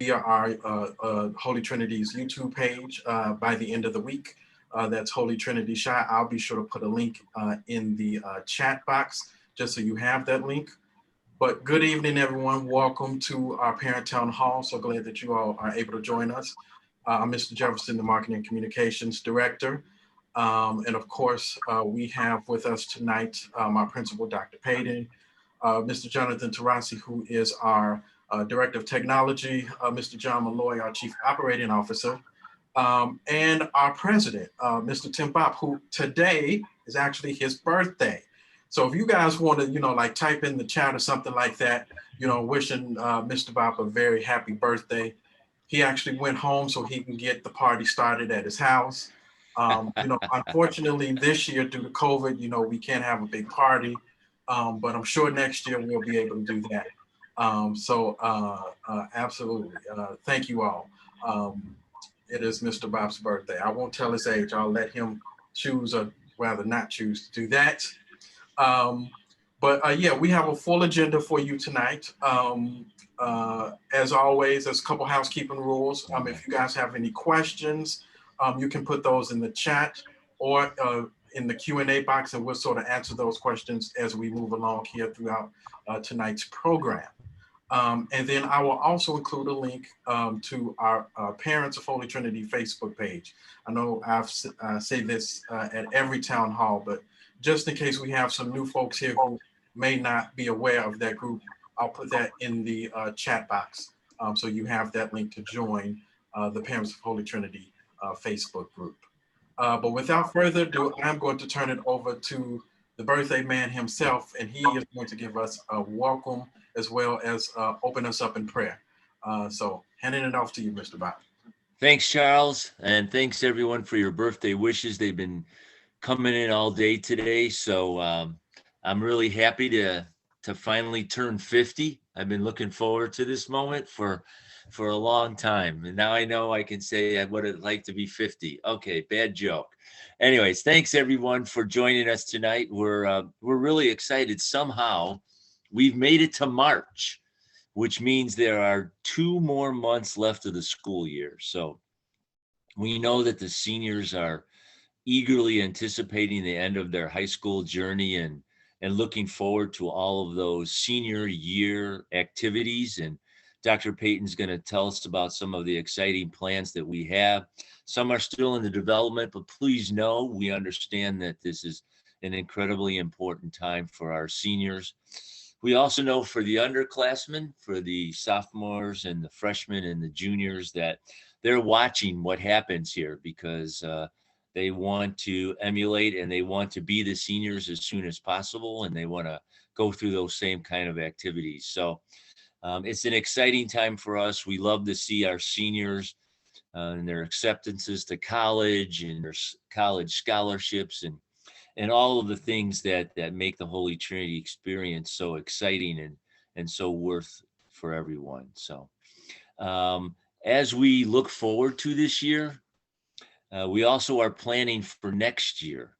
via our Holy Trinity's YouTube page by the end of the week. That's Holy Trinity Shy. I'll be sure to put a link in the chat box just so you have that link. But good evening, everyone. Welcome to our Parent Town Hall. So glad that you all are able to join us. I'm Mr. Jefferson, the Marketing and Communications Director. And of course, we have with us tonight our principal, Dr. Payton, Mr. Jonathan Tarasi, who is our Director of Technology, Mr. John Malloy, our Chief Operating Officer, and our President, Mr. Tim Bopp, who today is actually his birthday. So if you guys want to, like type in the chat or something like that, wishing Mr. Bopp a very happy birthday. He actually went home so he can get the party started at his house. Unfortunately, this year due to COVID, we can't have a big party, but I'm sure next year we'll be able to do that. Absolutely. Thank you all. It is Mr. Bob's birthday. I won't tell his age. I'll let him choose or rather not choose to do that. Yeah, we have a full agenda for you tonight. As always, there's a couple housekeeping rules. If you guys have any questions, you can put those in the chat or in the Q&A box, and we'll sort of answer those questions as we move along here throughout tonight's program. And then I will also include a link to our Parents of Holy Trinity Facebook page. I know I've say this at every town hall, but just in case we have some new folks here who may not be aware of that group, I'll put that in the chat box. So you have that link to join the Parents of Holy Trinity Facebook group. But without further ado, I'm going to turn it over to the birthday man himself, and he is going to give us a welcome as well as open us up in prayer. So handing it off to you, Mr. Bob. Thanks, Charles, and thanks everyone for your birthday wishes. They've been coming in all day today, so I'm really happy to finally turn 50. I've been looking forward to this moment for a long time, and now I know I can say what it'd like to be 50. Okay, bad joke. Anyways, thanks everyone for joining us tonight. We're really excited. Somehow, we've made it to March, which means there are 2 more months left of the school year. So we know that the seniors are eagerly anticipating the end of their high school journey and looking forward to all of those senior year activities. And Dr. Payton's going to tell us about some of the exciting plans that we have. Some are still in the development, but please know we understand that this is an incredibly important time for our seniors. We also know for the underclassmen, for the sophomores and the freshmen and the juniors, that they're watching what happens here because they want to emulate and they want to be the seniors as soon as possible, and they want to go through those same kind of activities. So it's an exciting time for us. We love to see our seniors and their acceptances to college and their college scholarships and all of the things that make the Holy Trinity experience so exciting and so worth for everyone. So as we look forward to this year, we also are planning for next year.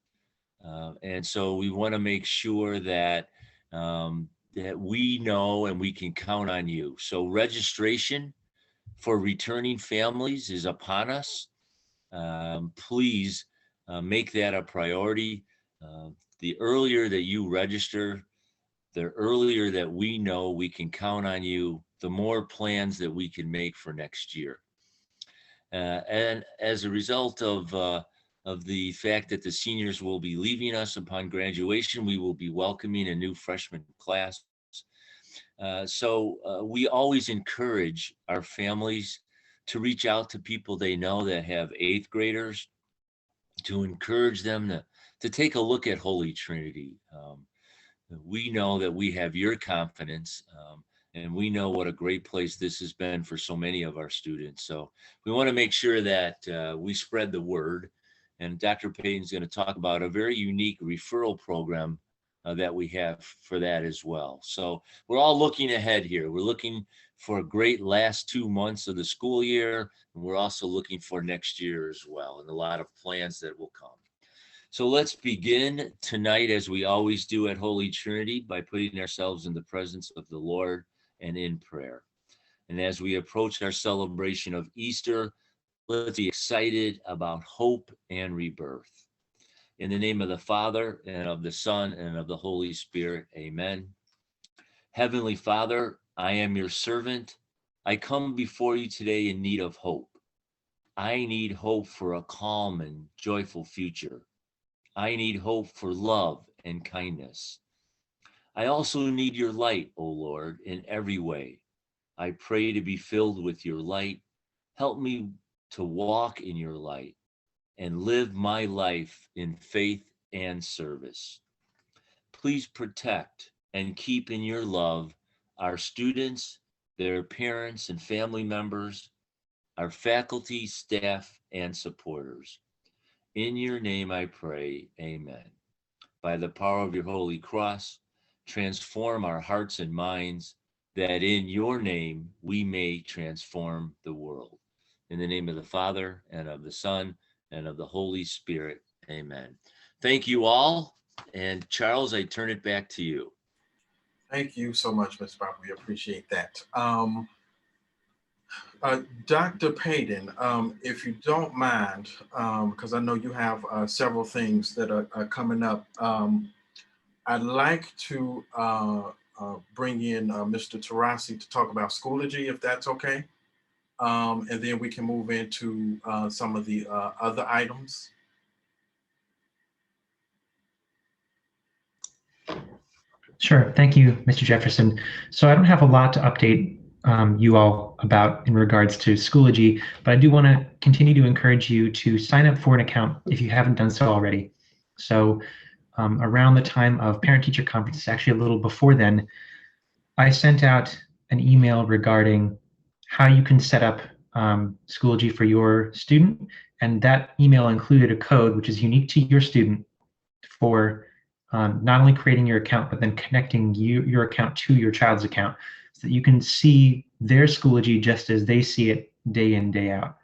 And so we want to make sure that that we know and we can count on you. So registration for returning families is upon us. Please make that a priority. The earlier that you register, the earlier that we know we can count on you, the more plans that we can make for next year. And as a result of the fact that the seniors will be leaving us upon graduation, we will be welcoming a new freshman class. So we always encourage our families to reach out to people they know that have 8th graders, to encourage them to take a look at Holy Trinity. We know that we have your confidence, and we know what a great place this has been for so many of our students. So we want to make sure that we spread the word. And Dr. Payton's going to talk about a very unique referral program that we have for that as well. So we're all looking ahead here. We're looking for a great last 2 months of the school year. And we're also looking for next year as well, and a lot of plans that will come. So let's begin tonight, as we always do at Holy Trinity, by putting ourselves in the presence of the Lord and in prayer. And as we approach our celebration of Easter, let's be excited about hope and rebirth. In the name of the Father, and of the Son, and of the Holy Spirit, amen. Heavenly Father, I am your servant. I come before you today in need of hope. I need hope for a calm and joyful future. I need hope for love and kindness. I also need your light, O Lord, in every way. I pray to be filled with your light. Help me to walk in your light and live my life in faith and service. Please protect and keep in your love our students, their parents and family members, our faculty, staff, and supporters. In your name I pray, amen. By the power of your holy cross, transform our hearts and minds, that in your name we may transform the world. In the name of the Father, and of the Son, and of the Holy Spirit, amen. Thank you all. And Charles, I turn it back to you. Thank you so much, Ms. Bob. We appreciate that. Dr. Payton, if you don't mind, because I know you have several things that are coming up, I'd like to bring in Mr. Tarasi to talk about Schoology, if that's okay. And then we can move into some of the other items. Sure. Thank you, Mr. Jefferson. So I don't have a lot to update you all about in regards to Schoology, but I do want to continue to encourage you to sign up for an account if you haven't done so already. So around the time of parent-teacher conference, actually a little before then, I sent out an email regarding how you can set up Schoology for your student, and that email included a code which is unique to your student for not only creating your account, but then connecting your account to your child's account so that you can see their Schoology just as they see it day in, day out.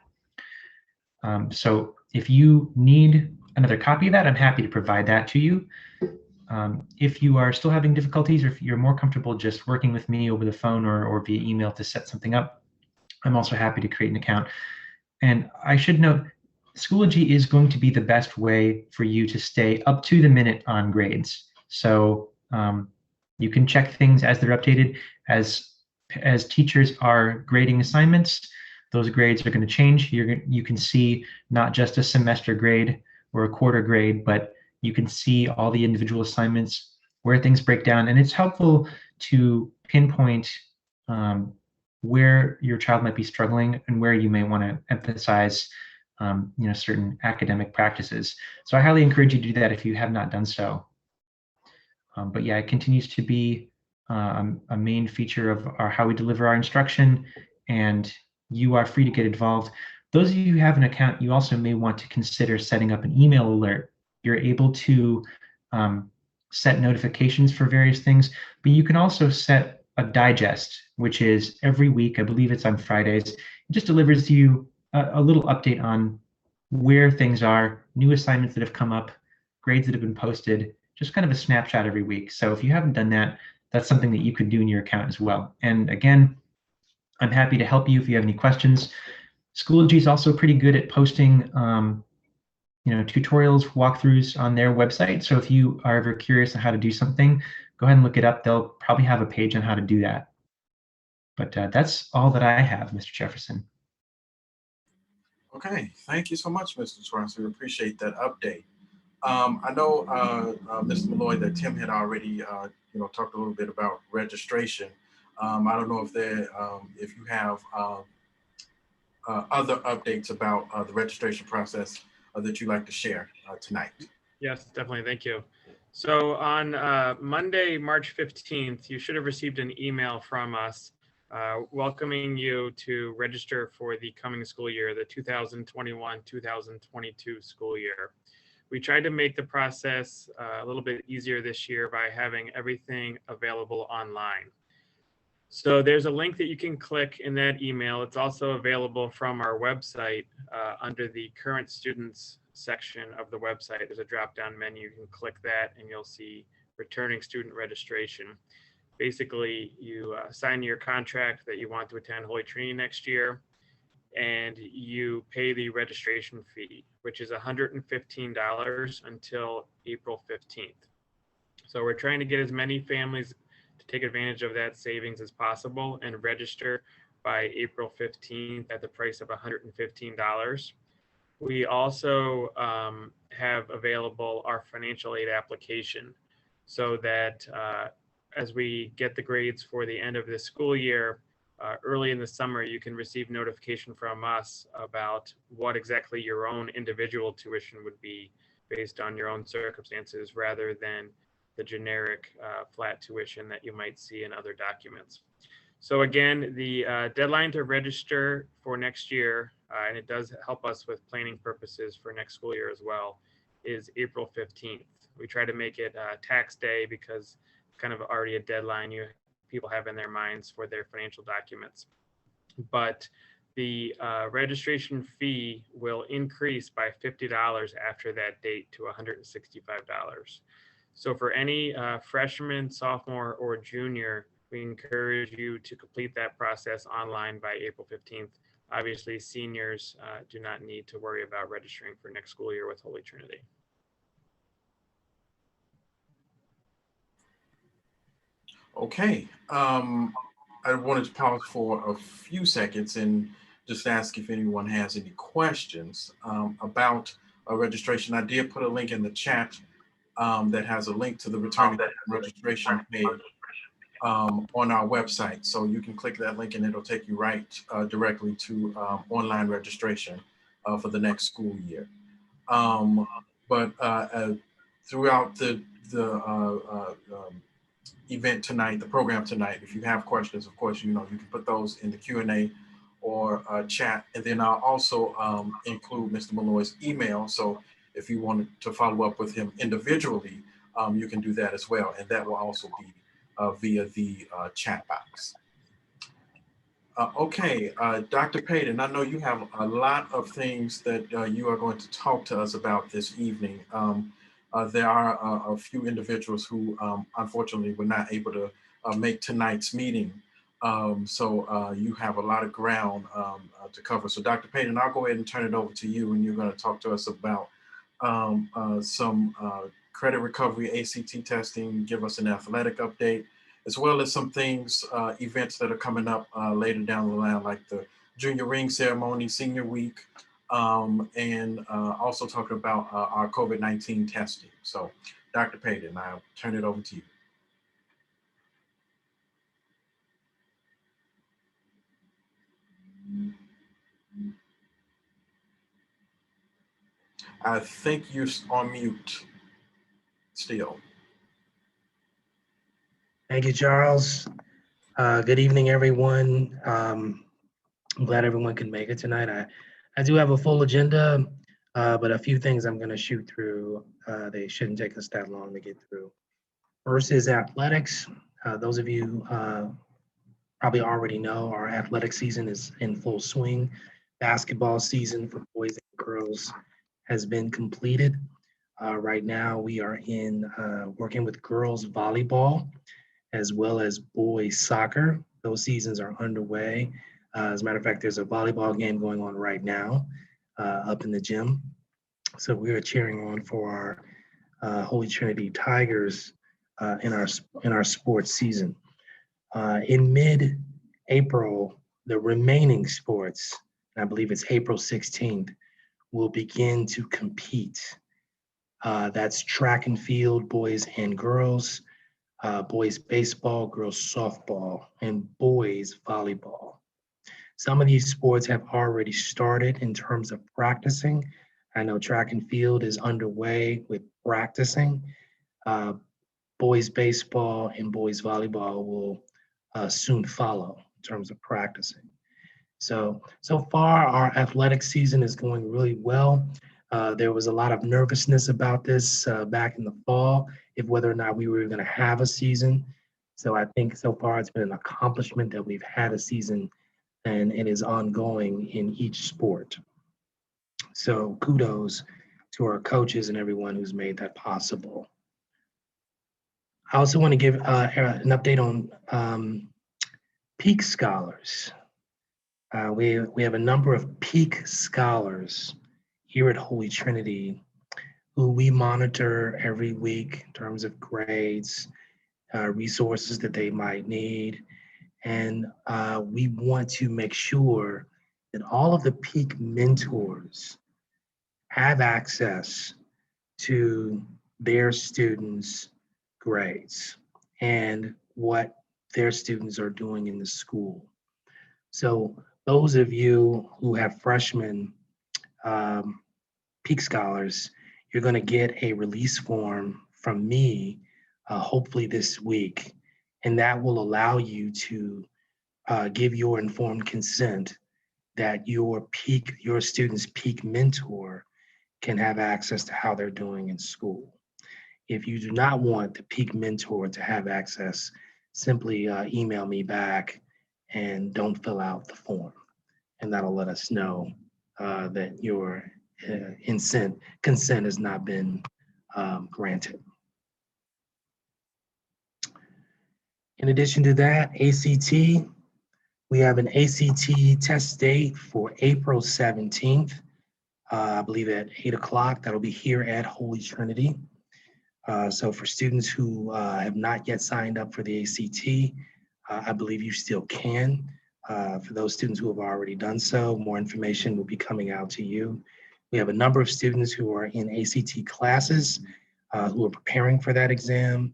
So if you need another copy of that, I'm happy to provide that to you. If you are still having difficulties, or if you're more comfortable just working with me over the phone or via email to set something up, I'm also happy to create an account. And I should note, Schoology is going to be the best way for you to stay up to the minute on grades. So you can check things as they're updated. As teachers are grading assignments, those grades are going to change. You can see not just a semester grade or a quarter grade, but you can see all the individual assignments, where things break down, and it's helpful to pinpoint where your child might be struggling and where you may want to emphasize certain academic practices. So I highly encourage you to do that if you have not done so. But yeah, it continues to be a main feature of how we deliver our instruction, and you are free to get involved. Those of you who have an account, you also may want to consider setting up an email alert. You're able to set notifications for various things, but you can also set a digest, which is every week, I believe it's on Fridays. It just delivers you a little update on where things are, new assignments that have come up, grades that have been posted, just kind of a snapshot every week. So if you haven't done that, that's something that you could do in your account as well. And again, I'm happy to help you if you have any questions. Schoology is also pretty good at posting tutorials, walkthroughs on their website. So if you are ever curious on how to do something, go ahead and look it up. They'll probably have a page on how to do that. But that's all that I have, Mr. Jefferson. Okay, thank you so much, Mr. Torrance. We appreciate that update. I know, Mr. Malloy, that Tim had already, talked a little bit about registration. I don't know if you have other updates about the registration process that you'd like to share tonight. Yes, definitely. Thank you. So on Monday, March 15th, you should have received an email from us welcoming you to register for the coming school year, the 2021-2022 school year. We tried to make the process a little bit easier this year by having everything available online. So there's a link that you can click in that email. It's also available from our website under the current students section of the website. There's a drop-down menu. You can click that and you'll see returning student registration. Basically, you sign your contract that you want to attend Holy Trinity next year, and you pay the registration fee, which is $115 until April 15th. So we're trying to get as many families to take advantage of that savings as possible and register by April 15th at the price of $115. We also have available our financial aid application, so that as we get the grades for the end of the school year, early in the summer, you can receive notification from us about what exactly your own individual tuition would be based on your own circumstances, rather than the generic flat tuition that you might see in other documents. So again, the deadline to register for next year, and it does help us with planning purposes for next school year as well, is April 15th. We try to make it tax day because it's kind of already a deadline people have in their minds for their financial documents. But the registration fee will increase by $50 after that date to $165. So for any freshman, sophomore, or junior, we encourage you to complete that process online by April 15th. Obviously, seniors do not need to worry about registering for next school year with Holy Trinity. Okay, I wanted to pause for a few seconds and just ask if anyone has any questions about registration. I did put a link in the chat that has a link to the returning registration page on our website. So you can click that link and it'll take you right directly to online registration for the next school year. But throughout the event tonight, the program tonight, if you have questions, of course, you can put those in the Q&A or chat. And then I'll also include Mr. Malloy's email. So if you wanted to follow up with him individually, you can do that as well. And that will also be via the chat box. Okay, Dr. Payton, I know you have a lot of things that you are going to talk to us about this evening. There are a few individuals who unfortunately were not able to make tonight's meeting. So you have a lot of ground to cover. So Dr. Payton, I'll go ahead and turn it over to you, and you're going to talk to us about some credit recovery, ACT testing, give us an athletic update, as well as some things, events that are coming up later down the line, like the junior ring ceremony, senior week, and also talking about our COVID-19 testing. So Dr. Payton, I'll turn it over to you. I think you're on mute still. Thank you, Charles. Good evening, everyone. I'm glad everyone can make it tonight. I do have a full agenda, but a few things I'm going to shoot through. They shouldn't take us that long to get through. First is athletics. Those of you probably already know our athletic season is in full swing. Basketball season for boys and girls has been completed. Right now, we are working with girls volleyball as well as boys soccer. Those seasons are underway. As a matter of fact, there's a volleyball game going on right now up in the gym. So we are cheering on for our Holy Trinity Tigers in our sports season. In mid-April, the remaining sports, I believe it's April 16th, will begin to compete. That's track and field, boys and girls, boys baseball, girls softball, and boys volleyball. Some of these sports have already started in terms of practicing. I know track and field is underway with practicing. Boys baseball and boys volleyball will soon follow in terms of practicing. So far, our athletic season is going really well. There was a lot of nervousness about this back in the fall, if whether or not we were going to have a season. So I think so far it's been an accomplishment that we've had a season, and it is ongoing in each sport. So kudos to our coaches and everyone who's made that possible. I also want to give an update on Peak Scholars. We have a number of Peak Scholars here at Holy Trinity who we monitor every week in terms of grades, resources that they might need. And we want to make sure that all of the Peak mentors have access to their students' grades and what their students are doing in the school. So those of you who have freshmen Peak Scholars, you're going to get a release form from me, hopefully this week, and that will allow you to give your informed consent that your student's peak mentor can have access to how they're doing in school. If you do not want the peak mentor to have access, simply email me back and don't fill out the form, and that'll let us know that your consent has not been granted. In addition to that, ACT, we have an ACT test date for April 17th, I believe at 8 o'clock. That'll be here at Holy Trinity. So for students who have not yet signed up for the ACT, I believe you still can. For those students who have already done so, more information will be coming out to you. We have a number of students who are in ACT classes who are preparing for that exam,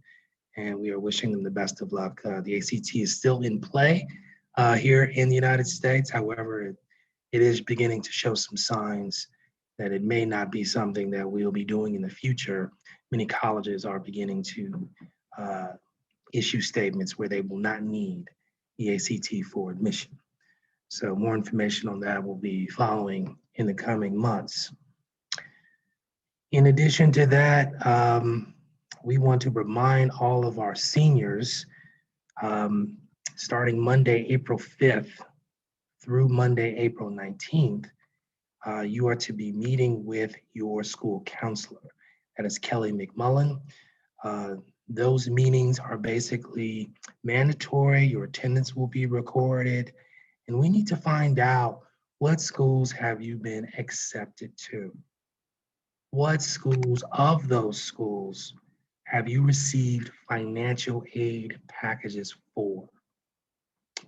and we are wishing them the best of luck. The ACT is still in play here in the United States. However, it is beginning to show some signs that it may not be something that we'll be doing in the future. Many colleges are beginning to issue statements where they will not need the ACT for admission. So more information on that will be following in the coming months. In addition to that, we want to remind all of our seniors, starting Monday, April 5th through Monday, April 19th, you are to be meeting with your school counselor. That is Kelly McMullen. Those meetings are basically mandatory. Your attendance will be recorded. And we need to find out, what schools have you been accepted to? What schools of those schools have you received financial aid packages for?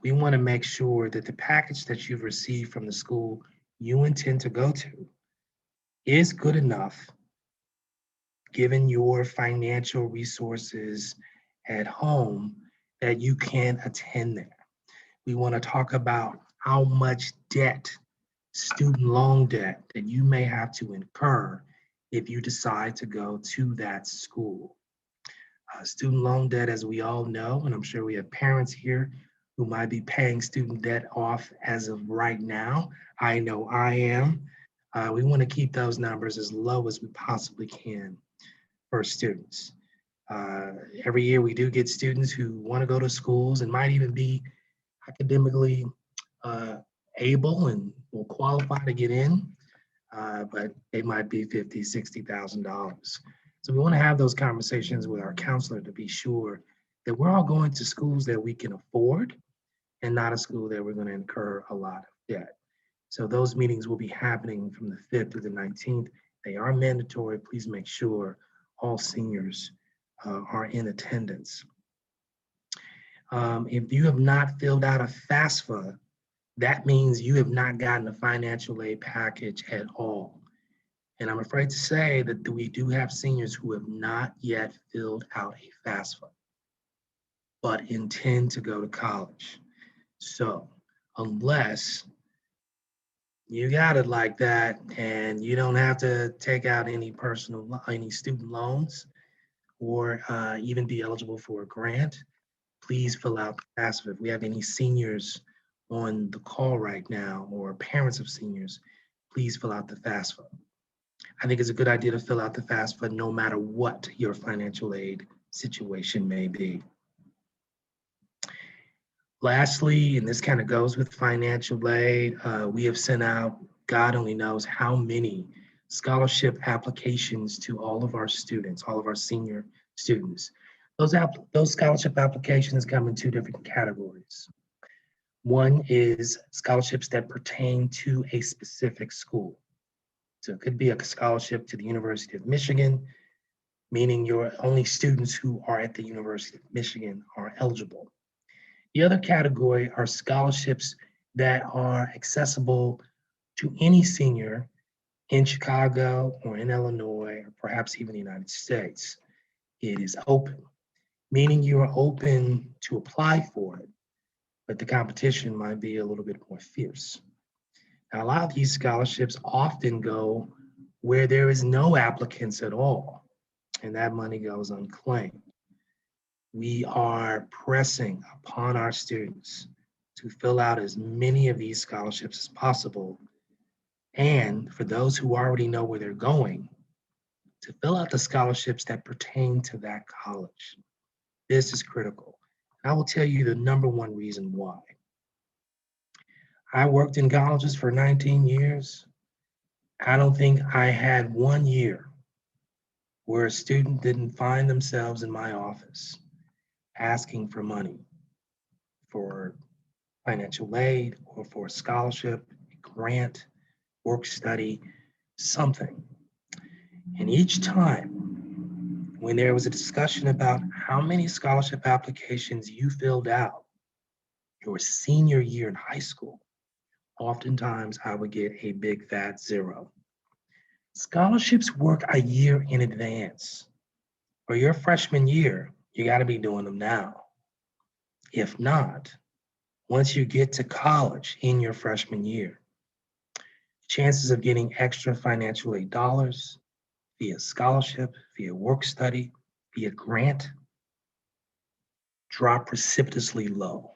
We want to make sure that the package that you've received from the school you intend to go to is good enough, given your financial resources at home, that you can attend there. We want to talk about how much debt, student loan debt, that you may have to incur if you decide to go to that school. Student loan debt, as we all know, and I'm sure we have parents here who might be paying student debt off as of right now. I know I am. We want to keep those numbers as low as we possibly can for students. Every year we do get students who want to go to schools and might even be academically able and will qualify to get in, but they might be $50,000, $60,000. So we want to have those conversations with our counselor to be sure that we're all going to schools that we can afford and not a school that we're going to incur a lot of debt. So those meetings will be happening from the 5th through the 19th. They are mandatory. Please make sure all seniors are in attendance. If you have not filled out a FAFSA, that means you have not gotten a financial aid package at all. And I'm afraid to say that we do have seniors who have not yet filled out a FAFSA, but intend to go to college. So unless you got it like that and you don't have to take out any student loans or even be eligible for a grant, please fill out the FAFSA. If we have any seniors on the call right now or parents of seniors, please fill out the FAFSA. I think it's a good idea to fill out the FAFSA no matter what your financial aid situation may be. Lastly, and this kind of goes with financial aid, we have sent out, God only knows how many scholarship applications to all of our students, all of our senior students. Those scholarship applications come in two different categories. One is scholarships that pertain to a specific school. So it could be a scholarship to the University of Michigan, meaning your only students who are at the University of Michigan are eligible. The other category are scholarships that are accessible to any senior in Chicago or in Illinois, or perhaps even the United States. It is open, meaning you are open to apply for it, but the competition might be a little bit more fierce. Now, a lot of these scholarships often go where there is no applicants at all, and that money goes unclaimed. We are pressing upon our students to fill out as many of these scholarships as possible. And for those who already know where they're going, to fill out the scholarships that pertain to that college. This is critical. I will tell you the number one reason why. I worked in colleges for 19 years. I don't think I had 1 year where a student didn't find themselves in my office asking for money for financial aid or for a scholarship, a grant, work study, something. And each time when there was a discussion about how many scholarship applications you filled out your senior year in high school, oftentimes I would get a big fat 0. Scholarships work a year in advance. For your freshman year, you got to be doing them now. If not, once you get to college in your freshman year, chances of getting extra financial aid dollars via scholarship, via work study, via grant, drop precipitously low.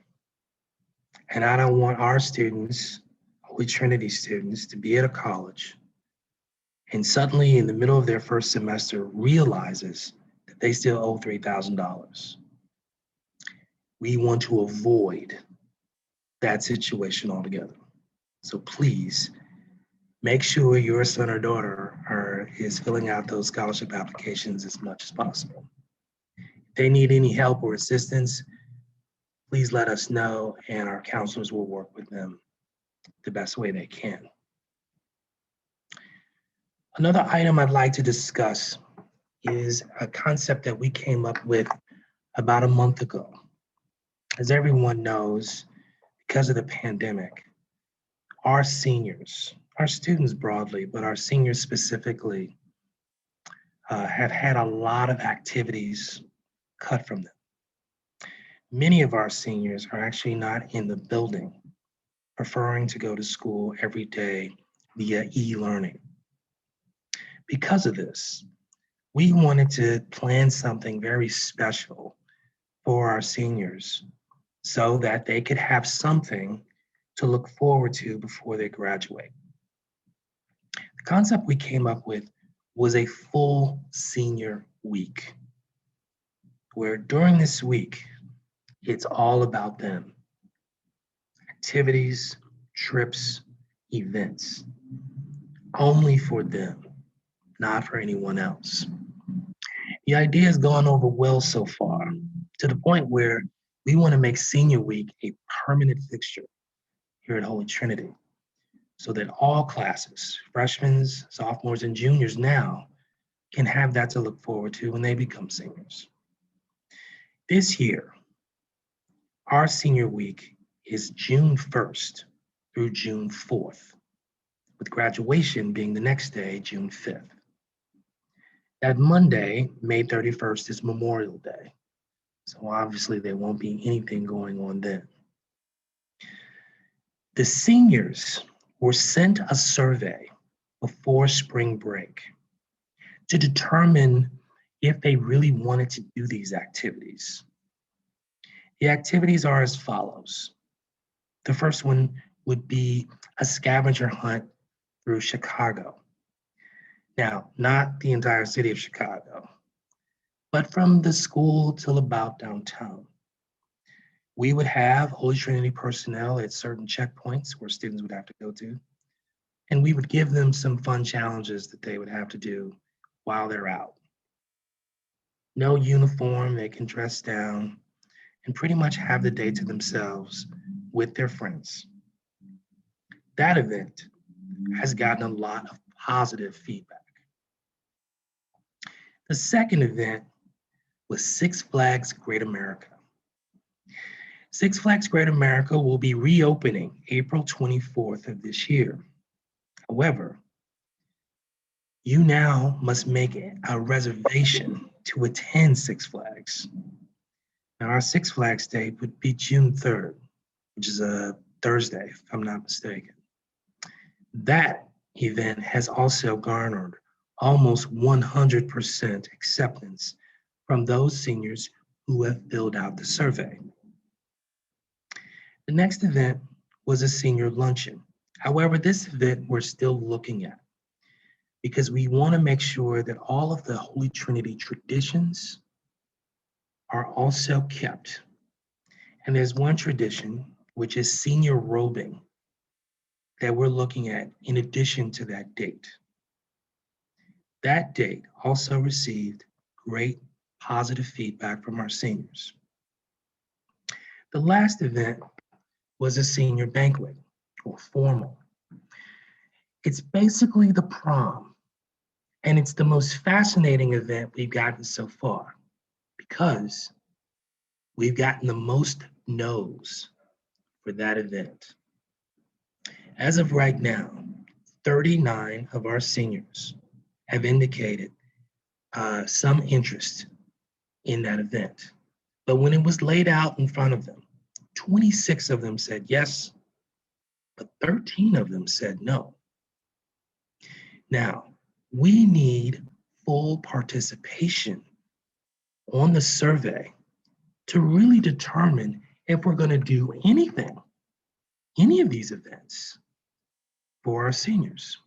And I don't want our students, Holy Trinity students, to be at a college and suddenly in the middle of their first semester realizes that they still owe $3,000. We want to avoid that situation altogether. So please make sure your son or daughter is filling out those scholarship applications as much as possible. If they need any help or assistance, please let us know and our counselors will work with them the best way they can. Another item I'd like to discuss is a concept that we came up with about a month ago. As everyone knows, because of the pandemic, our seniors, our students broadly, but our seniors specifically, have had a lot of activities cut from them. Many of our seniors are actually not in the building, preferring to go to school every day via e-learning. Because of this, we wanted to plan something very special for our seniors so that they could have something to look forward to before they graduate. The concept we came up with was a full senior week, where during this week, it's all about them. Activities, trips, events, only for them, not for anyone else. The idea has gone over well so far, to the point where we want to make Senior Week a permanent fixture here at Holy Trinity, so that all classes, freshmen, sophomores, and juniors now can have that to look forward to when they become seniors. This year, our Senior Week is June 1st through June 4th, with graduation being the next day, June 5th. That Monday, May 31st, is Memorial Day, so obviously there won't be anything going on then. The seniors were sent a survey before spring break to determine if they really wanted to do these activities. The activities are as follows. The first one would be a scavenger hunt through Chicago. Now, not the entire city of Chicago, but from the school till about downtown. We would have Holy Trinity personnel at certain checkpoints where students would have to go to, and we would give them some fun challenges that they would have to do while they're out. No uniform, they can dress down and pretty much have the day to themselves with their friends. That event has gotten a lot of positive feedback. The second event was Six Flags Great America. Six Flags Great America will be reopening April 24th of this year. However, you now must make a reservation to attend Six Flags. Now, our Six Flags Day would be June 3rd, which is a Thursday, if I'm not mistaken. That event has also garnered almost 100% acceptance from those seniors who have filled out the survey. The next event was a senior luncheon. However, this event we're still looking at because we want to make sure that all of the Holy Trinity traditions are also kept. And there's one tradition, which is senior robing, that we're looking at in addition to that date. That date also received great positive feedback from our seniors. The last event was a senior banquet, or formal. It's basically the prom, and it's the most fascinating event we've gotten so far because we've gotten the most no's for that event. As of right now, 39 of our seniors have indicated some interest in that event. But when it was laid out in front of them, 26 of them said yes, but 13 of them said no. Now, we need full participation on the survey to really determine if we're going to do anything, any of these events for our seniors.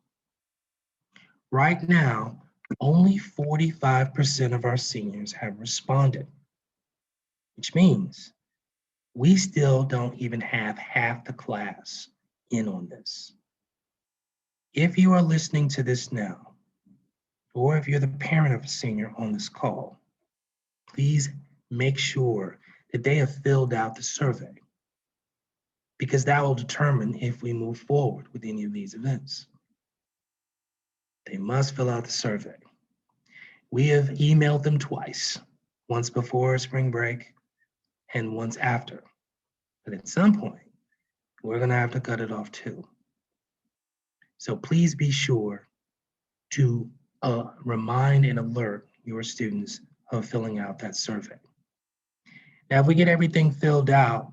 Right now, only 45% of our seniors have responded, which means we still don't even have half the class in on this. If you are listening to this now, or if you're the parent of a senior on this call, please make sure that they have filled out the survey because that will determine if we move forward with any of these events. They must fill out the survey. We have emailed them twice, once before spring break and once after. But at some point, we're going to have to cut it off too. So please be sure to remind and alert your students of filling out that survey. Now, if we get everything filled out,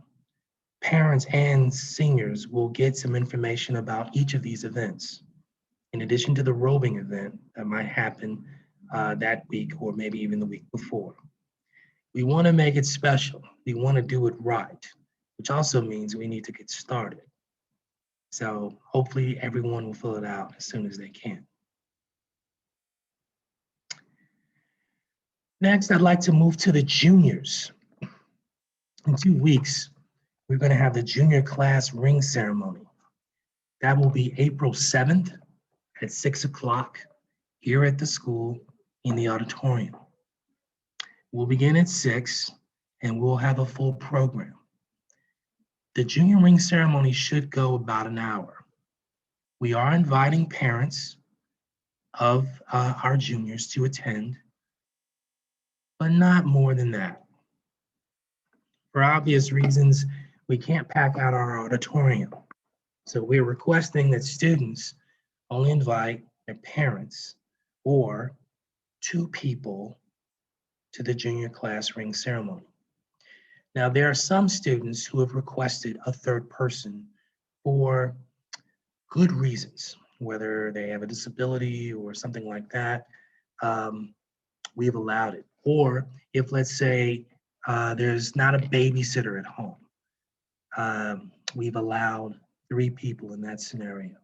parents and seniors will get some information about each of these events, in addition to the robing event that might happen that week or maybe even the week before. We want to make it special. We want to do it right, which also means we need to get started. So hopefully everyone will fill it out as soon as they can. Next, I'd like to move to the juniors. In 2 weeks, we're going to have the junior class ring ceremony. That will be April 7th at 6 o'clock here at the school in the auditorium. We'll begin at 6 and we'll have a full program. The junior ring ceremony should go about an hour. We are inviting parents of our juniors to attend, but not more than that. For obvious reasons, we can't pack out our auditorium. So we're requesting that students only invite their parents or 2 people to the junior class ring ceremony. Now, there are some students who have requested a 3rd person for good reasons, whether they have a disability or something like that. We've allowed it. Or if, let's say, there's not a babysitter at home, we've allowed 3 people in that scenario.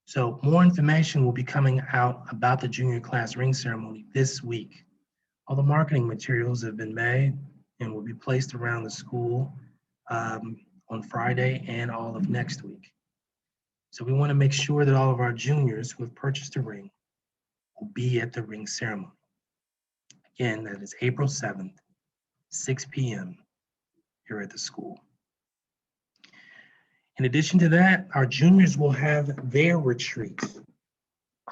So more information will be coming out about the junior class ring ceremony this week. All the marketing materials have been made and will be placed around the school on Friday and all of next week. So we want to make sure that all of our juniors who have purchased a ring will be at the ring ceremony. Again, that is April 7th, 6 p.m. here at the school. In addition to that, our juniors will have their retreat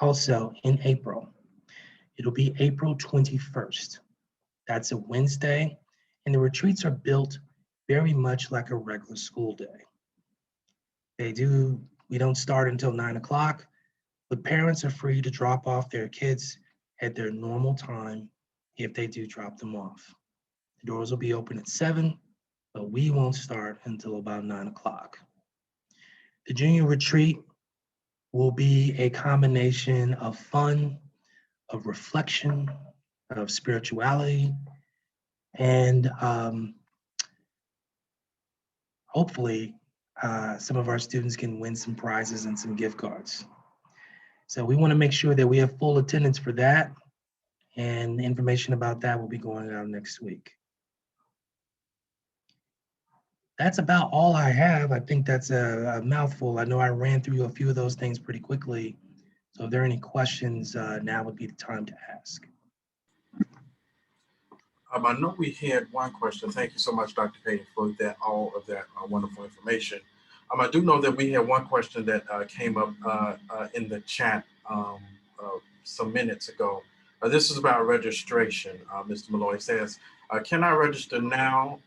also in April. It'll be April 21st. That's a Wednesday, and the retreats are built very much like a regular school day. We don't start until 9 o'clock, but parents are free to drop off their kids at their normal time if they do drop them off. The doors will be open at 7, but we won't start until about 9 o'clock. The junior retreat will be a combination of fun, of reflection, of spirituality, and hopefully some of our students can win some prizes and some gift cards. So we want to make sure that we have full attendance for that, and information about that will be going out next week. That's about all I have. I think that's a mouthful. I know I ran through a few of those things pretty quickly. So if there are any questions, now would be the time to ask. I know we had one question. Thank you so much, Dr. Payton, for that, all of that wonderful information. I do know that we had one question that came up in the chat some minutes ago. This is about registration. Mr. Malloy says, can I register now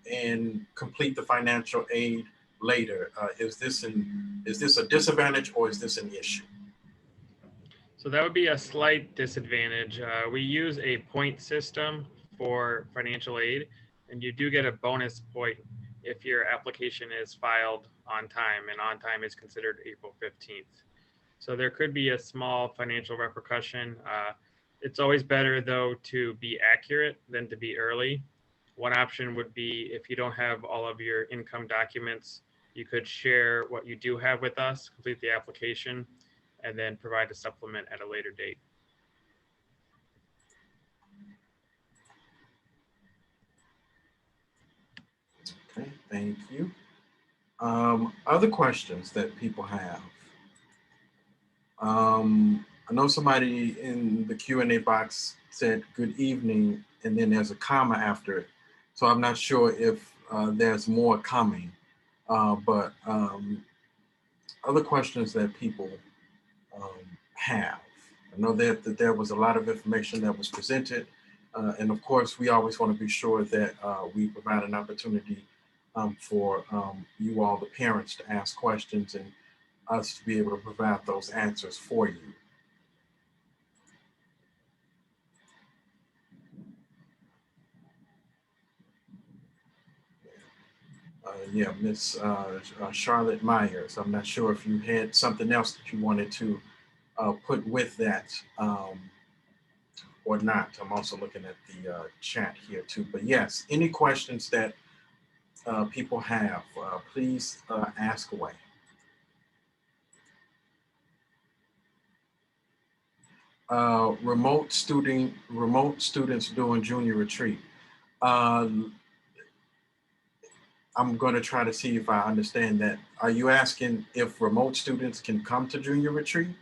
and complete the financial aid later? Is this a disadvantage or is this an issue? So that would be a slight disadvantage. We use a point system for financial aid, and you do get a bonus point if your application is filed on time, and on time is considered April 15th. So there could be a small financial repercussion. It's always better, though, to be accurate than to be early. One option would be, if you don't have all of your income documents, you could share what you do have with us, complete the application, and then provide a supplement at a later date. Okay, thank you. Other questions that people have? I know somebody in the Q&A box said good evening, and then there's a comma after it. So I'm not sure if there's more coming, but other questions that people have. I know that there was a lot of information that was presented, and of course, we always want to be sure that we provide an opportunity for you all, the parents, to ask questions and us to be able to provide those answers for you. Yeah, Miss Charlotte Myers, I'm not sure if you had something else that you wanted to put with that or not. I'm also looking at the chat here too. But yes, any questions that people have, please ask away. Remote students doing junior retreat. I'm going to try to see if I understand that. Are you asking if remote students can come to junior retreat?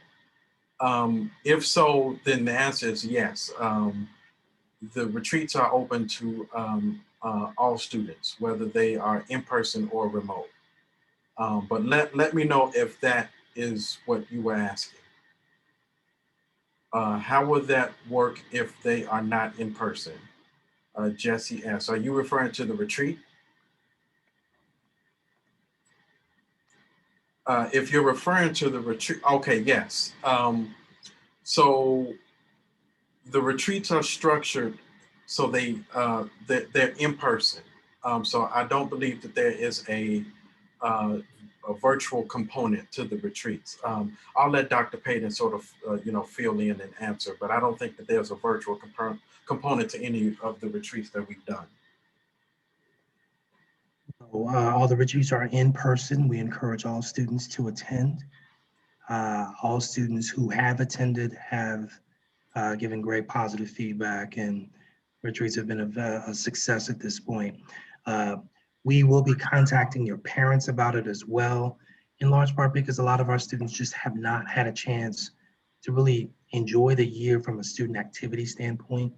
If so, then the answer is yes. The retreats are open to all students, whether they are in person or remote. But let me know if that is what you were asking. How would that work if they are not in person? Jesse asks, are you referring to the retreat? If you're referring to the retreat, okay, yes. So the retreats are structured so they're in person. So I don't believe that there is a virtual component to the retreats. I'll let Dr. Payton sort of fill in and answer, but I don't think that there's a virtual component to any of the retreats that we've done. All the retreats are in person. We encourage all students to attend. All students who have attended have given great positive feedback, and retreats have been a success at this point. We will be contacting your parents about it as well, in large part because a lot of our students just have not had a chance to really enjoy the year from a student activity standpoint.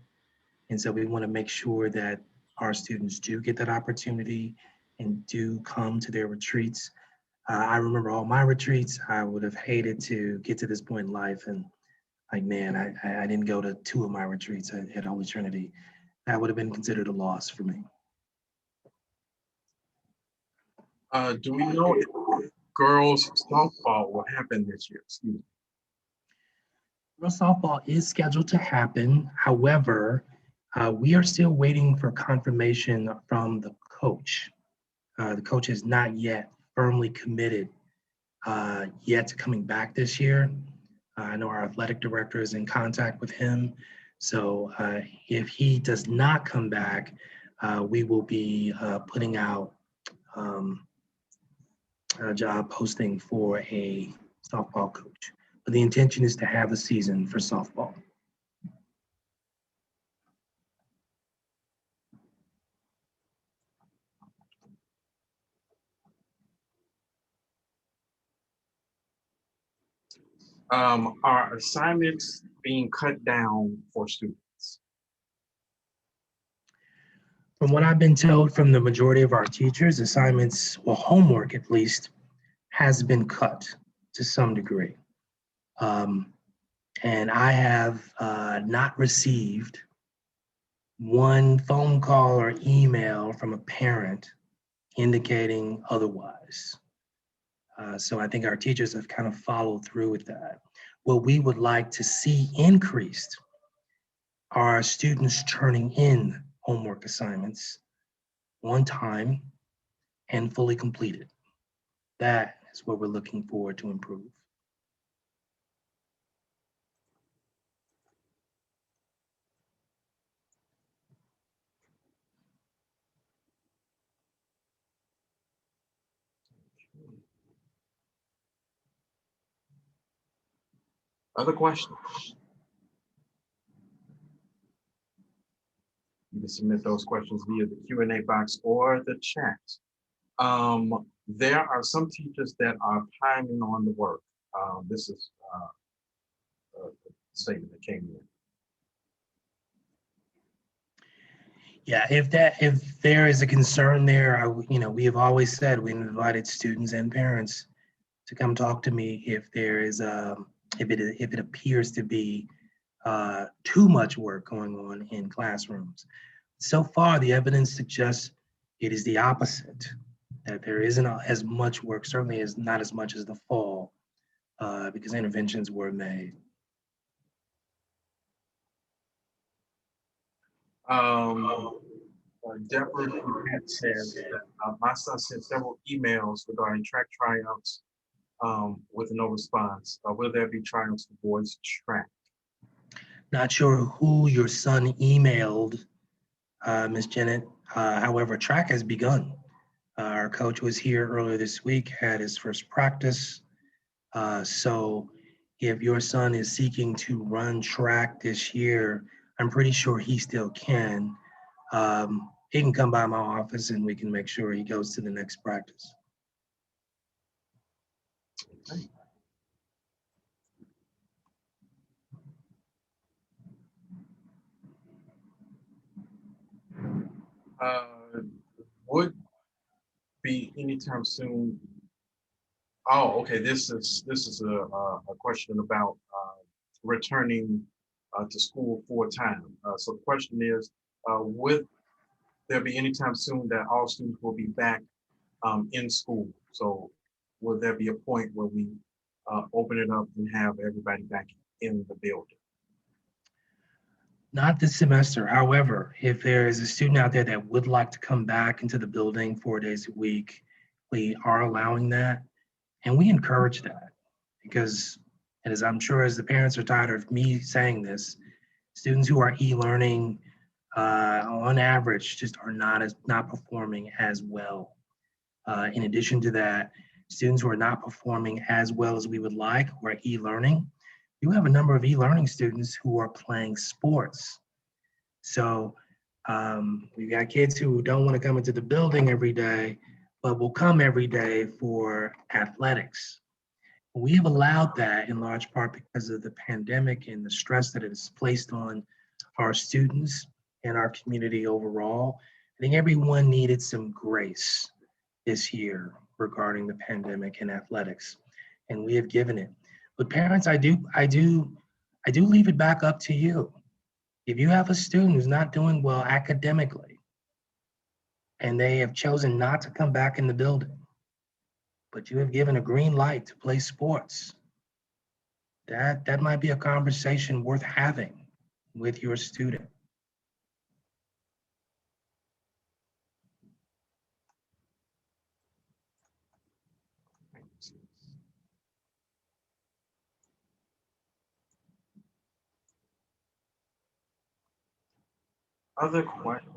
And so we want to make sure that our students do get that opportunity and do come to their retreats. I remember all my retreats. I would have hated to get to this point in life and like, man, I didn't go to 2 of my retreats at Holy Trinity. That would have been considered a loss for me. Do we know if girls softball will happen this year? Excuse me. Girls softball is scheduled to happen. However, we are still waiting for confirmation from the coach. The coach is not yet firmly committed yet to coming back this year. I know our athletic director is in contact with him. So if he does not come back, we will be putting out a job posting for a softball coach. But the intention is to have a season for softball. Are assignments being cut down for students? From what I've been told from the majority of our teachers, assignments, well, homework at least, has been cut to some degree. And I have not received one phone call or email from a parent indicating otherwise. So I think our teachers have kind of followed through with that. What we would like to see increased are students turning in homework assignments on time and fully completed. That is what we're looking for to improve. Other questions? You can submit those questions via the Q&A box or the chat. There are some teachers that are piling on the work. This is a statement that came in. Yeah, if there is a concern there, we have always said we invited students and parents to come talk to me if there is if it appears to be too much work going on in classrooms. So far, the evidence suggests it is the opposite, that there isn't as much work, certainly is not as much as the fall, because interventions were made. Deborah says that my son sent several emails regarding track tryouts with no response. Will there be tryouts for boys track? Not sure who your son emailed, Ms. Jennett. However, track has begun. Our coach was here earlier this week, had his first practice. So if your son is seeking to run track this year, I'm pretty sure he still can. He can come by my office and we can make sure he goes to the next practice. Okay. Would be anytime soon. Oh, okay. This is a question about returning to school full time. So the question is, would there be anytime soon that all students will be back in school? So will there be a point where we open it up and have everybody back in the building? Not this semester. However, if there is a student out there that would like to come back into the building 4 days a week, we are allowing that. And we encourage that because, and as I'm sure as the parents are tired of me saying this, students who are e-learning on average just are not performing as well. In addition to that, students who are not performing as well as we would like who are e-learning, you have a number of e-learning students who are playing sports. So we've got kids who don't want to come into the building every day, but will come every day for athletics. We've allowed that in large part because of the pandemic and the stress that it has placed on our students. and our community overall. I think everyone needed some grace this year regarding the pandemic and athletics, and we have given it. But parents, I do leave it back up to you. If you have a student who's not doing well academically, and they have chosen not to come back in the building, but you have given a green light to play sports, that might be a conversation worth having with your student. Other questions?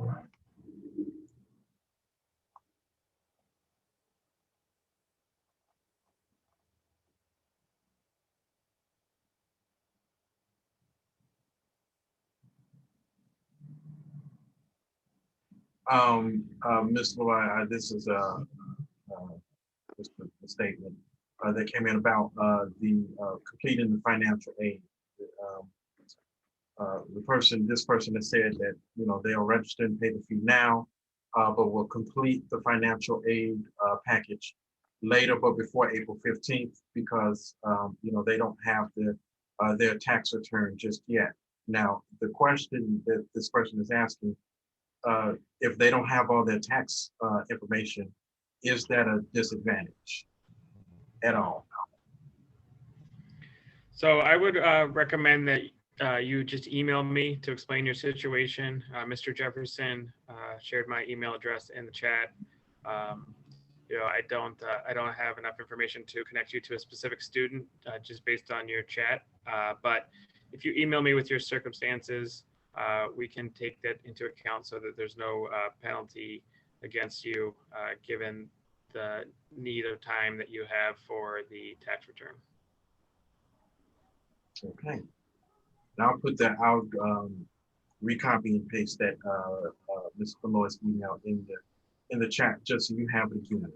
Ms. Malloy, this is just a statement that came in about the completing the financial aid. This person has said that, you know, they'll register and pay the fee now, but will complete the financial aid package later, but before April 15th, because, you know, they don't have their tax return just yet. Now, the question that this person is asking, if they don't have all their tax information, is that a disadvantage at all? So I would recommend that you just email me to explain your situation. Mr. Jefferson shared my email address in the chat. You know, I don't have enough information to connect you to a specific student just based on your chat. But if you email me with your circumstances, we can take that into account so that there's no penalty against you given the need of time that you have for the tax return. Okay. Now I'll put that, I'll recopy and paste that Ms. Malloy's email in the chat, just so you have it again.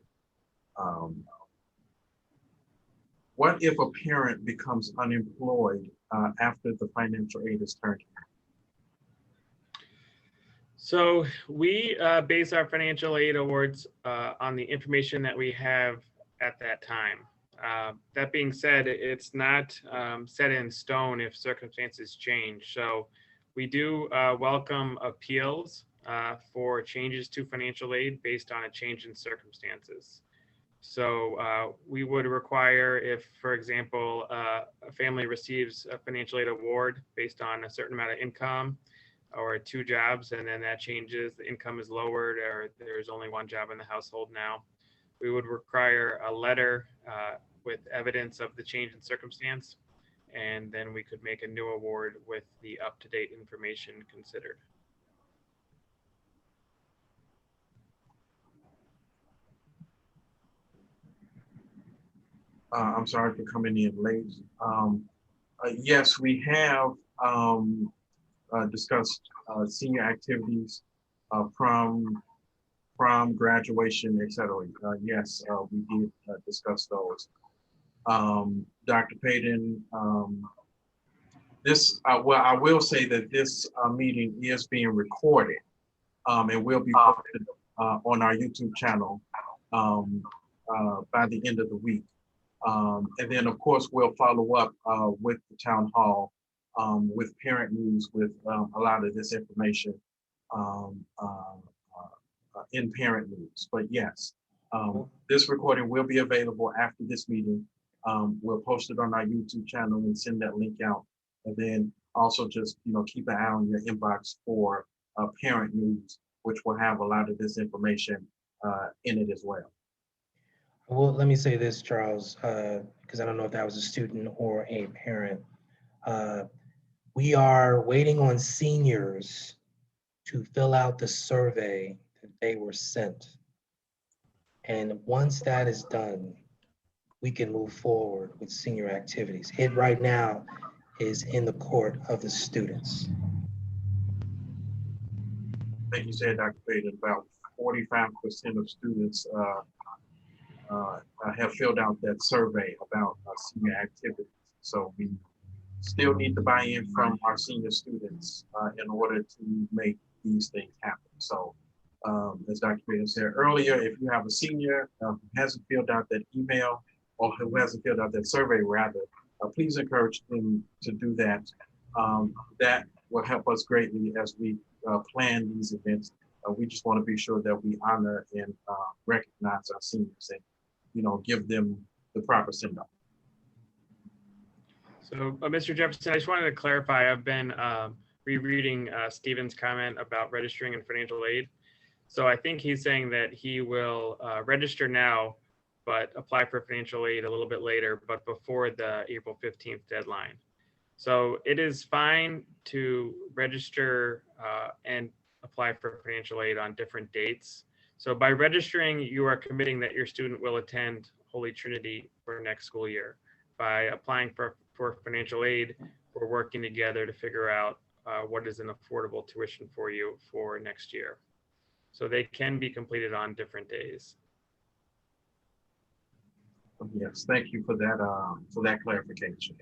What if a parent becomes unemployed after the financial aid is turned in? So we base our financial aid awards on the information that we have at that time. That being said, it's not set in stone if circumstances change. So we do welcome appeals for changes to financial aid based on a change in circumstances. So we would require if, for example, a family receives a financial aid award based on a certain amount of income or 2 jobs, and then that changes, the income is lowered, or there's only 1 job in the household now, we would require a letter with evidence of the change in circumstance, and then we could make a new award with the up-to-date information considered. I'm sorry for coming in late. Yes, we have discussed senior activities, prom, graduation, etc. Yes, we did discuss those. Dr. Payton, well, I will say that this meeting is being recorded and will be posted on our YouTube channel by the end of the week. And then, of course, we'll follow up with the town hall, with parent news, with a lot of this information in parent news. But yes, this recording will be available after this meeting. We'll post it on our YouTube channel and send that link out. And then also just, you know, keep an eye on your inbox for parent news, which will have a lot of this information in it as well. Well, let me say this, Charles, because I don't know if that was a student or a parent. We are waiting on seniors to fill out the survey that they were sent. And once that is done, we can move forward with senior activities. It right now is in the court of the students. I think you said, Dr. Payton, about 45% of students have filled out that survey about senior activities. So we still need the buy-in from our senior students in order to make these things happen. So as Dr. Bader said earlier, if you have a senior who hasn't filled out that email or who hasn't filled out that survey rather, please encourage them to do that. That will help us greatly as we plan these events. We just want to be sure that we honor and recognize our seniors and, you know, give them the proper send-off. So, Mr. Jefferson, I just wanted to clarify, I've been rereading Stephen's comment about registering in financial aid. So I think he's saying that he will register now, but apply for financial aid a little bit later, but before the April 15th deadline. So it is fine to register and apply for financial aid on different dates. So by registering, you are committing that your student will attend Holy Trinity for next school year. By applying for financial aid, we're working together to figure out what is an affordable tuition for you for next year. So they can be completed on different days. Yes, thank you for that clarification.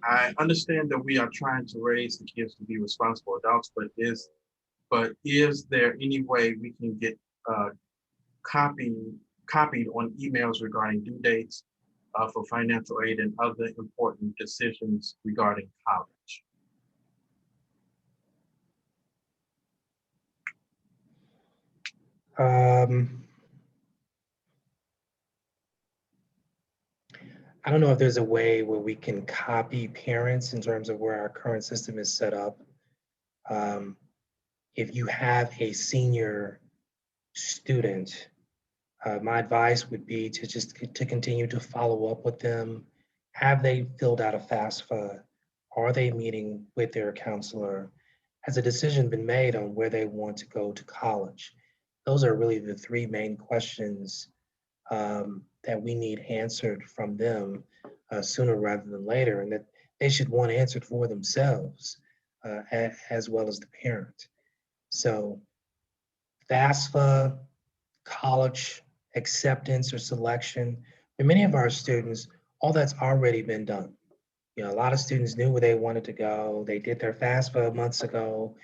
I understand that we are trying to raise the kids to be responsible adults, but is there any way we can get copied on emails regarding due dates for financial aid and other important decisions regarding college? I don't know if there's a way where we can copy parents in terms of where our current system is set up. If you have a senior student, my advice would be to continue to follow up with them. Have they filled out a FAFSA? Are they meeting with their counselor? Has a decision been made on where they want to go to college? Those are really the three main questions that we need answered from them sooner rather than later, and that they should want answered for themselves as well as the parent. So FAFSA, college acceptance or selection, for many of our students, all that's already been done. You know, a lot of students knew where they wanted to go. They did their FAFSA months ago,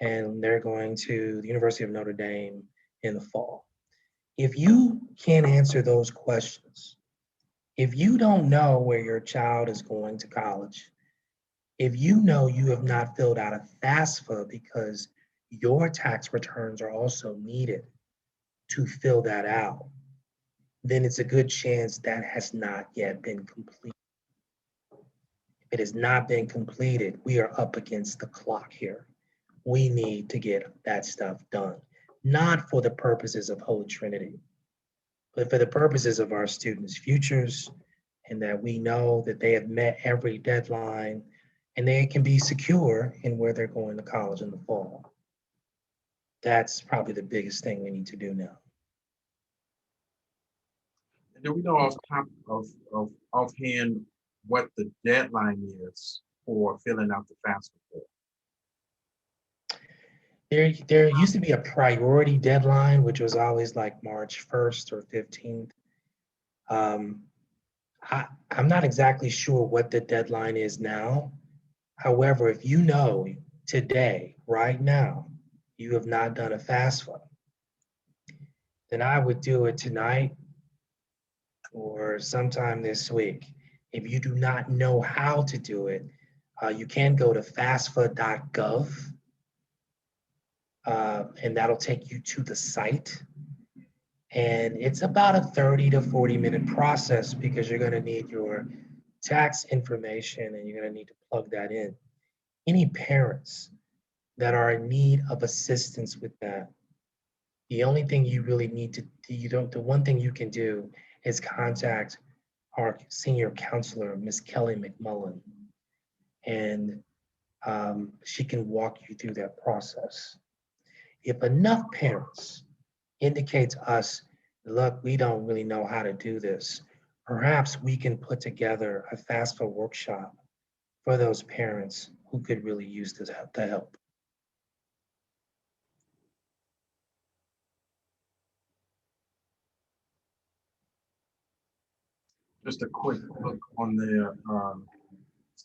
and they're going to the University of Notre Dame in the fall. If you can't answer those questions, if you don't know where your child is going to college, if you know you have not filled out a FAFSA because your tax returns are also needed to fill that out, then it's a good chance that has not yet been completed. If it has not been completed, we are up against the clock here. We need to get that stuff done, not for the purposes of Holy Trinity, but for the purposes of our students' futures, and that we know that they have met every deadline and they can be secure in where they're going to college in the fall. That's probably the biggest thing we need to do now. And do we know offhand what the deadline is for filling out the FAFSA form? There used to be a priority deadline, which was always like March 1st or 15th. I'm not exactly sure what the deadline is now. However, if you know today, right now, you have not done a FAFSA, then I would do it tonight or sometime this week. If you do not know how to do it, you can go to FAFSA.gov, and that'll take you to the site. And it's about a 30 to 40-minute process because you're going to need your tax information and you're going to need to plug that in. Any parents that are in need of assistance with that, the only thing you really need to do, the one thing you can do is contact our senior counselor, Miss Kelly McMullen, and she can walk you through that process. If enough parents indicate to us, look, we don't really know how to do this, perhaps we can put together a FAFSA workshop for those parents who could really use the help. Just a quick look on there.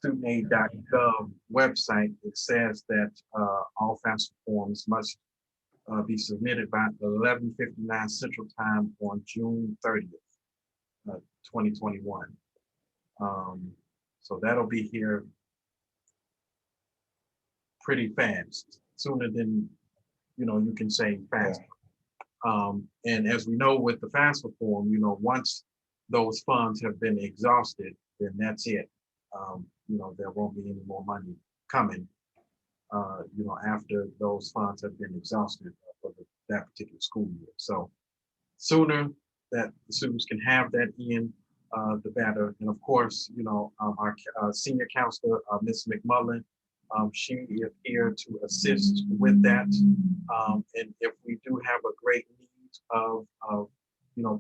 studentaid.gov website, it says that all FAFSA forms must be submitted by 11:59 Central Time on June 30th, 2021. So that'll be here pretty fast, sooner than you can say fast. And as we know with the FAFSA form, once those funds have been exhausted, then that's it. There won't be any more money coming, after those funds have been exhausted for that particular school year. So sooner that the students can have that in, the better. And of course, our senior counselor, Ms. McMullen, she is here to assist with that. And if we do have a great need of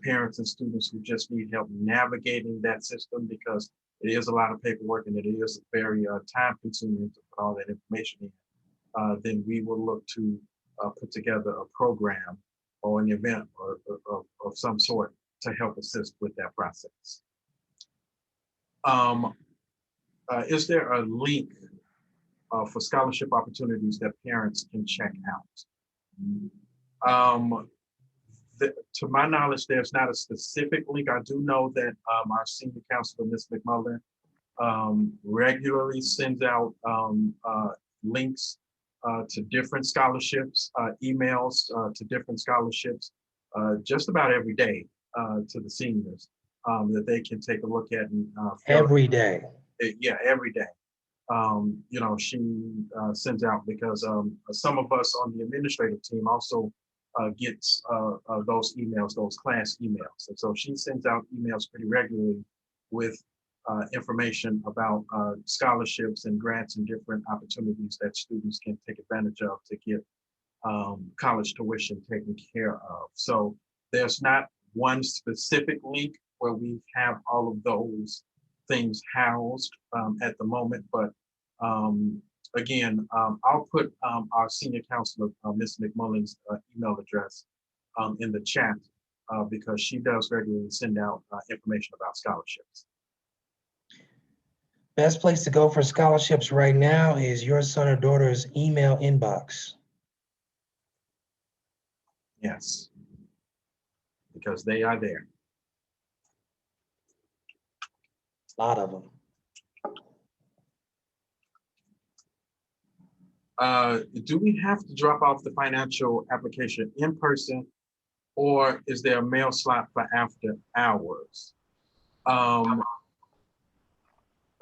parents and students who just need help navigating that system, because it is a lot of paperwork and it is very time consuming to put all that information in, then we will look to put together a program or an event or of some sort to help assist with that process. Is there a link for scholarship opportunities that parents can check out? To my knowledge, there's not a specific link. I do know that our senior counselor, Ms. McMullen, regularly sends out links to different scholarships, emails to different scholarships, just about every day to the seniors that they can take a look at. And every day. Yeah, every day. She sends out, because some of us on the administrative team also gets those emails, those class emails. And so she sends out emails pretty regularly with information about scholarships and grants and different opportunities that students can take advantage of to get college tuition taken care of. So there's not one specific link where we have all of those things housed at the moment, but again, I'll put our senior counselor, Ms. McMullen's email address in the chat because she does regularly send out information about scholarships. Best place to go for scholarships right now is your son or daughter's email inbox. Yes, because they are there. A lot of them. Do we have to drop off the financial application in person, or is there a mail slot for after hours?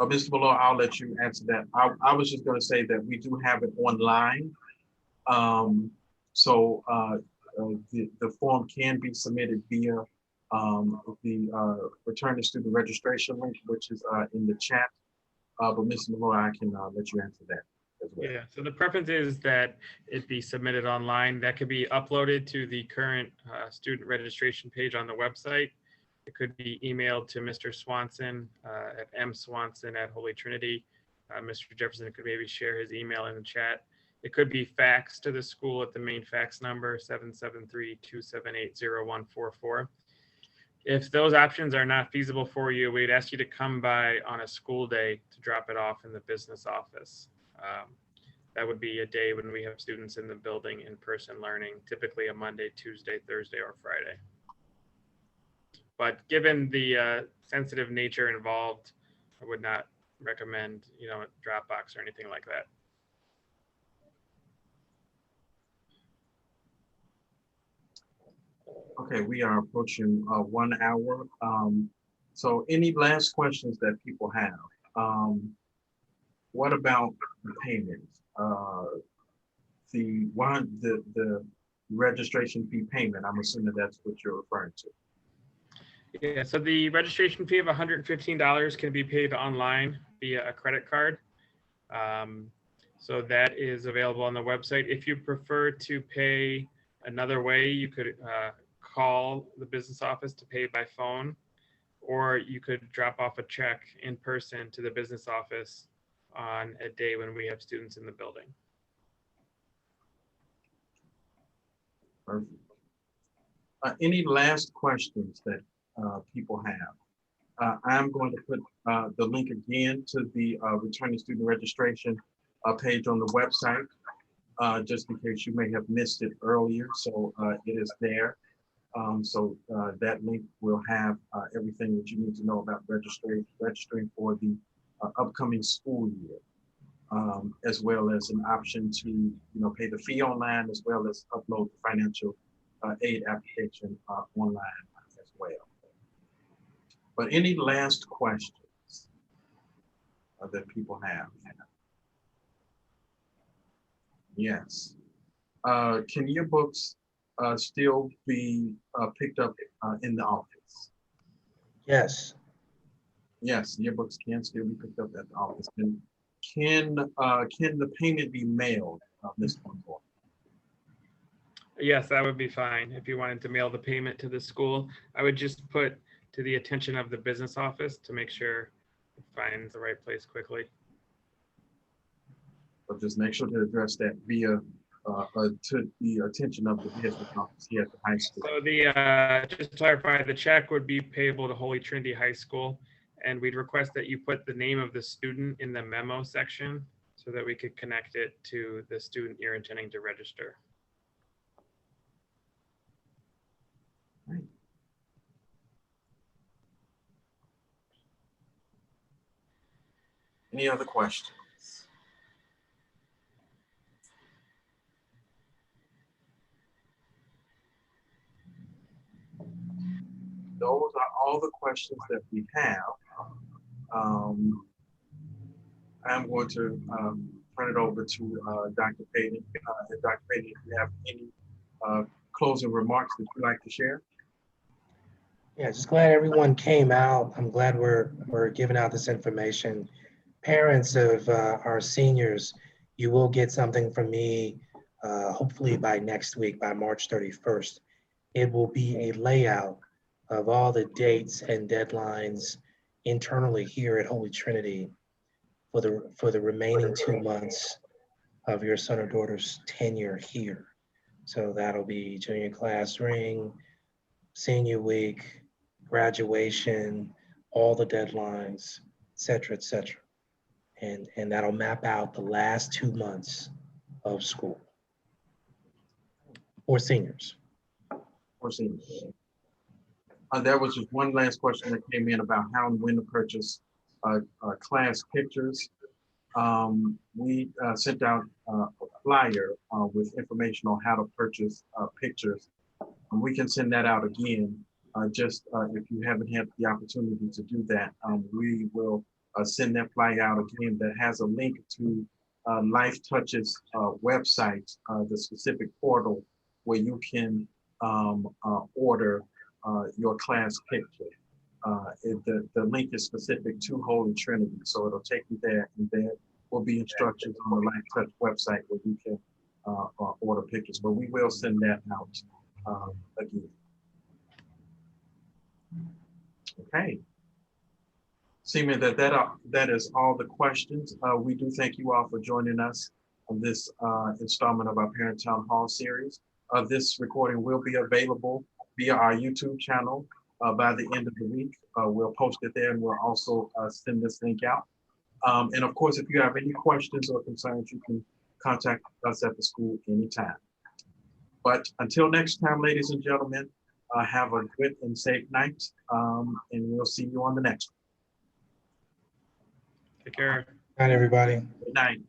Mr. Malone, I'll let you answer that. I was just going to say that we do have it online. So the form can be submitted via the return to student registration link, which is in the chat. But Mr. Malone, I can let you answer that. Well. Yeah, so the preference is that it be submitted online. That could be uploaded to the current student registration page on the website. It could be emailed to Mr. Swanson at mswanson@Holy Trinity. Mr. Jefferson could maybe share his email in the chat. It could be faxed to the school at the main fax number 773-278-0144. If those options are not feasible for you, we'd ask you to come by on a school day to drop it off in the business office. That would be a day when we have students in the building in person learning, typically a Monday, Tuesday, Thursday, or Friday. But given the sensitive nature involved, I would not recommend, a Dropbox or anything like that. Okay, we are approaching 1 hour. So any last questions that people have? What about the payment? The registration fee payment, I'm assuming that's what you're referring to. Yeah, so the registration fee of $115 can be paid online via a credit card. So that is available on the website. If you prefer to pay another way, you could call the business office to pay by phone, or you could drop off a check in person to the business office on a day when we have students in the building. Perfect. Any last questions that people have? I'm going to put the link again to the returning student registration page on the website, just in case you may have missed it earlier. So it is there. So that link will have everything that you need to know about registering for the upcoming school year, as well as an option to pay the fee online, as well as upload the financial aid application online as well. But any last questions that people have? Yes. Can yearbooks still be picked up in the office? Yes. Yes, yearbooks can still be picked up at the office. And can the payment be mailed, Ms. Boncourt? Yes, that would be fine. If you wanted to mail the payment to the school, I would just put to the attention of the business office to make sure it finds the right place quickly. But just make sure to address that via to the attention of the business office here at the high school. So just to clarify, the check would be payable to Holy Trinity High School, and we'd request that you put the name of the student in the memo section so that we could connect it to the student you're intending to register. Right. Any other questions? Those are all the questions that we have. I'm going to turn it over to Dr. Payton. Dr. Payton, if you have any closing remarks that you'd like to share? Yeah, just glad everyone came out. I'm glad we're giving out this information. Parents of our seniors, you will get something from me hopefully by next week, by March 31st. It will be a layout of all the dates and deadlines internally here at Holy Trinity for the remaining 2 months of your son or daughter's tenure here. So that'll be junior class ring, senior week, graduation, all the deadlines, et cetera. And that'll map out the last 2 months of school for seniors. For seniors. There was just one last question that came in about how and when to purchase class pictures. We sent out a flyer with information on how to purchase pictures. And we can send that out again. If you haven't had the opportunity to do that, we will send that flyer out again that has a link to Life Touch's website, the specific portal where you can order your class picture. The link is specific to Holy Trinity, so it'll take you there, and there will be instructions on the Life Touch website where you can order pictures, but we will send that out again. Okay. Seeming that is all the questions. We do thank you all for joining us on this installment of our Parent Town Hall series. This recording will be available via our YouTube channel by the end of the week. We'll post it there, and we'll also send this link out. And of course, if you have any questions or concerns, you can contact us at the school anytime. But until next time, ladies and gentlemen, have a good and safe night, and we'll see you on the next one. Take care. Good night, everybody. Good night.